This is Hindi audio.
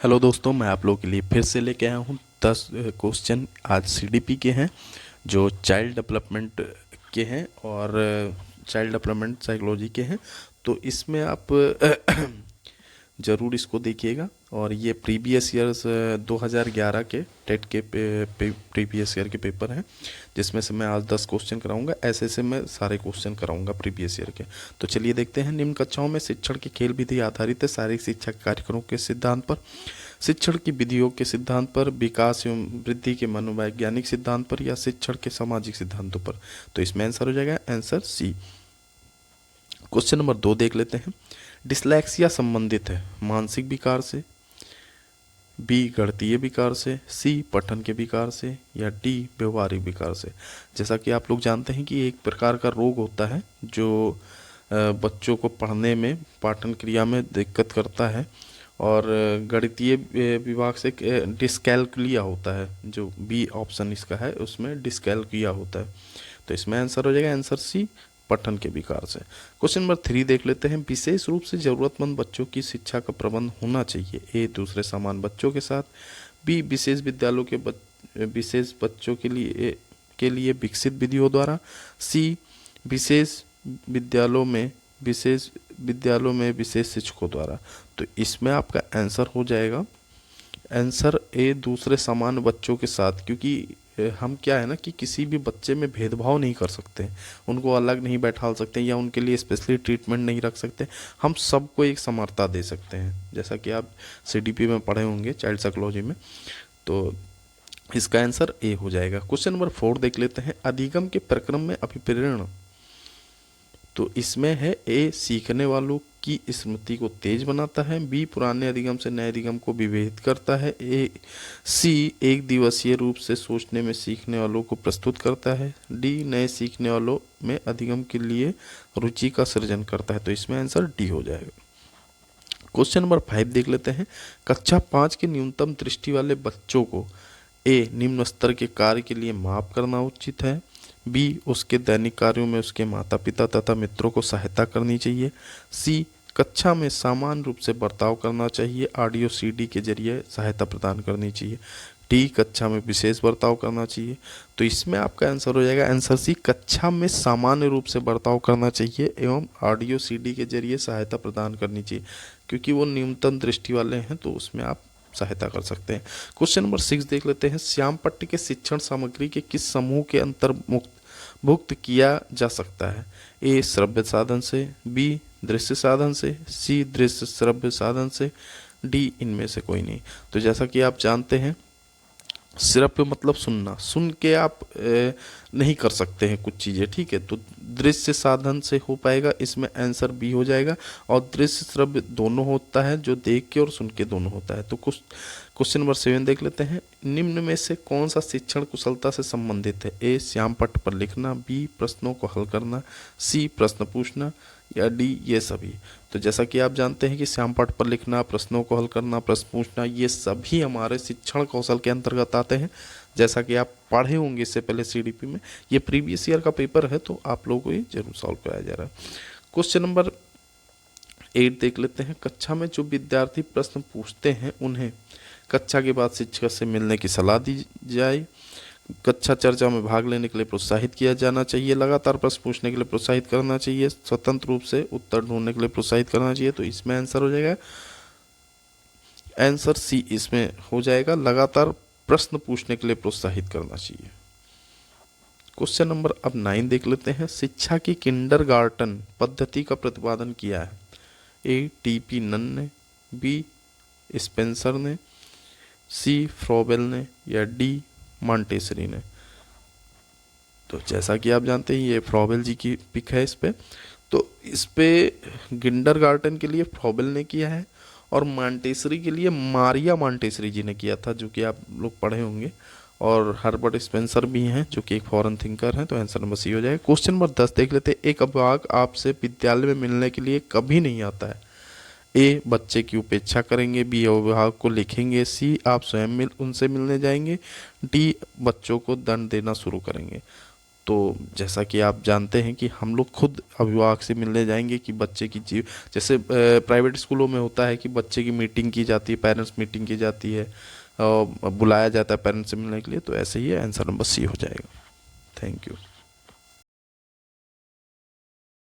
हेलो दोस्तों, मैं आप लोगों के लिए फिर से लेके आया हूँ 10 क्वेश्चन। आज सीडीपी के हैं जो चाइल्ड डेवलपमेंट के हैं और चाइल्ड डेवलपमेंट साइकोलॉजी के हैं। तो इसमें आप ज़रूर इसको देखिएगा। और ये प्रीवियस ईयर्स 2011 के टेट के प्रीवियस ईयर के पेपर हैं, जिसमें से मैं आज 10 क्वेश्चन कराऊंगा। ऐसे से मैं सारे क्वेश्चन कराऊंगा प्रीवियस ईयर के। तो चलिए देखते हैं। निम्न कक्षाओं में शिक्षण की खेल विधि आधारित है शारीरिक शिक्षा के कार्यक्रमों के सिद्धांत पर, शिक्षण की विधियों के सिद्धांत पर, विकास एवं वृद्धि के मनोवैज्ञानिक सिद्धांत पर, या शिक्षण के सामाजिक सिद्धांतों पर। तो इसमें आंसर हो जाएगा आंसर सी। क्वेश्चन नंबर 2 देख लेते हैं। डिसलेक्सिया संबंधित है मानसिक विकार से, बी गणितीय विकार से, सी पठन के विकार से, या डी व्यवहारिक विकार से। जैसा कि आप लोग जानते हैं कि एक प्रकार का रोग होता है जो बच्चों को पढ़ने में, पाठन क्रिया में दिक्कत करता है, और गणितीय विभाग से डिस्कैल्कुलिया होता है, जो बी ऑप्शन इसका है, उसमें डिस्कैल्कुलिया होता है। तो इसमें आंसर हो जाएगा आंसर सी, पठन के विकार से। क्वेश्चन नंबर 3 देख लेते हैं। विशेष रूप से जरूरतमंद बच्चों की शिक्षा का प्रबंध होना चाहिए। ए दूसरे समान बच्चों के साथ, बी विशेष विद्यालयों के विशेष बच्चों के लिए विकसित विधियों द्वारा, सी विशेष विद्यालयों में विशेष शिक्षकों द्वारा। तो इसमें आपका आंसर हो जाएगा आंसर ए दूसरे समान बच्चों के साथ। क्योंकि हम क्या है ना कि किसी भी बच्चे में भेदभाव नहीं कर सकते, उनको अलग नहीं बैठाल सकते, या उनके लिए स्पेशली ट्रीटमेंट नहीं रख सकते। हम सबको एक समानता दे सकते हैं, जैसा कि आप सीडीपी में पढ़े होंगे चाइल्ड साइकोलॉजी में। तो इसका आंसर ए हो जाएगा। क्वेश्चन नंबर 4 देख लेते हैं। अधिगम के प्रक्रम में अभिप्रेरण। तो इसमें है ए सीखने वालों की स्मृति को तेज बनाता है, बी पुराने अधिगम से नए अधिगम को विभेद करता है, सी एक दिवसीय रूप से सोचने में सीखने वालों को प्रस्तुत करता है, डी नए सीखने वालों में अधिगम के लिए रुचि का सृजन करता है। तो इसमें आंसर डी हो जाएगा। क्वेश्चन नंबर 5 देख लेते हैं। कक्षा 5 के न्यूनतम दृष्टि वाले बच्चों को ए निम्न स्तर के कार्य के लिए माप करना उचित है, बी उसके दैनिक कार्यों में उसके माता पिता तथा मित्रों को सहायता करनी चाहिए, सी कक्षा में समान रूप से बर्ताव करना चाहिए, ऑडियो सीडी के जरिए सहायता प्रदान करनी चाहिए, डी कक्षा में विशेष बर्ताव करना चाहिए। तो इसमें आपका आंसर हो जाएगा आंसर सी, कक्षा में सामान्य रूप से बर्ताव करना चाहिए एवं ऑडियो सीडी के जरिए सहायता प्रदान करनी चाहिए, क्योंकि वो न्यूनतम दृष्टि वाले हैं, तो उसमें आप सहायता कर सकते हैं। क्वेश्चन नंबर 6 देख लेते हैं। श्याम पट्टी के शिक्षण सामग्री के किस समूह के अंतर्भुक्त किया जा सकता है? ए श्रव्य साधन से, बी दृश्य साधन से, सी दृश्य श्रव्य साधन से, डी इनमें से कोई नहीं। तो जैसा कि आप जानते हैं, श्रव्य मतलब सुनना, सुन के आप नहीं कर सकते हैं कुछ चीज़ें, ठीक है। तो दृश्य साधन से हो पाएगा, इसमें आंसर बी हो जाएगा। और दृश्य श्रव्य दोनों होता है, जो देख के और सुन के दोनों होता है। तो कुछ क्वेश्चन नंबर 7 देख लेते हैं। निम्न में से कौन सा शिक्षण कुशलता से संबंधित है? ए श्याम पट्ट पर लिखना, बी प्रश्नों को हल करना, सी प्रश्न पूछना, या डी ये सभी। तो जैसा कि आप जानते हैं कि श्याम पट्ट पर लिखना, प्रश्नों को हल करना, प्रश्न पूछना, ये सभी हमारे शिक्षण कौशल के अंतर्गत आते हैं। जैसा कि आप पढ़े होंगे इससे पहले सीडीपी में, ये प्रीवियस ईयर का पेपर है, तो आप लोगों को ये जरूर सॉल्व कराया जा रहा है। क्वेश्चन नंबर 8 देख लेते हैं। कक्षा में जो विद्यार्थी प्रश्न पूछते हैं उन्हें कक्षा के बाद शिक्षक से मिलने की सलाह दी जाए, कक्षा चर्चा में भाग लेने के लिए प्रोत्साहित किया जाना चाहिए, लगातार प्रश्न पूछने के लिए प्रोत्साहित करना चाहिए, स्वतंत्र रूप से उत्तर ढूंढने के लिए प्रोत्साहित करना चाहिए। तो इसमें आंसर हो जाएगा आंसर सी, इसमें हो जाएगा लगातार प्रश्न पूछने के लिए प्रोत्साहित करना चाहिए। क्वेश्चन नंबर अब 9 देख लेते हैं। शिक्षा की किंडरगार्टन पद्धति का प्रतिपादन किया है? ए टीपी नन ने, बी स्पेंसर ने, सी फ्रोबेल ने, या डी मॉन्टेसरी ने। तो जैसा कि आप जानते हैं, ये फ्रोबेल जी की पिक है इस पे। तो इस पे किंडरगार्टन के लिए फ्रोबेल ने किया है, और मॉन्टेसरी के लिए मारिया मॉन्टेसरी जी ने किया था, जो कि आप लोग पढ़े होंगे। और हर्बर्ट स्पेंसर भी हैं, जो कि एक फॉरेन थिंकर हैं। तो आंसर नंबर सी हो जाएगा। क्वेश्चन नंबर 10 देख लेते हैं। एक अभिभावक आपसे विद्यालय में मिलने के लिए कभी नहीं आता है? ए बच्चे की उपेक्षा करेंगे, बी अभिभावक को लिखेंगे, सी आप स्वयं उनसे मिलने जाएंगे, डी बच्चों को दंड देना शुरू करेंगे। तो जैसा कि आप जानते हैं कि हम लोग खुद अभिभावक से मिलने जाएंगे कि बच्चे की जैसे प्राइवेट स्कूलों में होता है कि बच्चे की मीटिंग की जाती है, पेरेंट्स मीटिंग की जाती है और बुलाया जाता है पेरेंट्स से मिलने के लिए, तो ऐसे ही आंसर नंबर सी हो जाएगा। Thank you.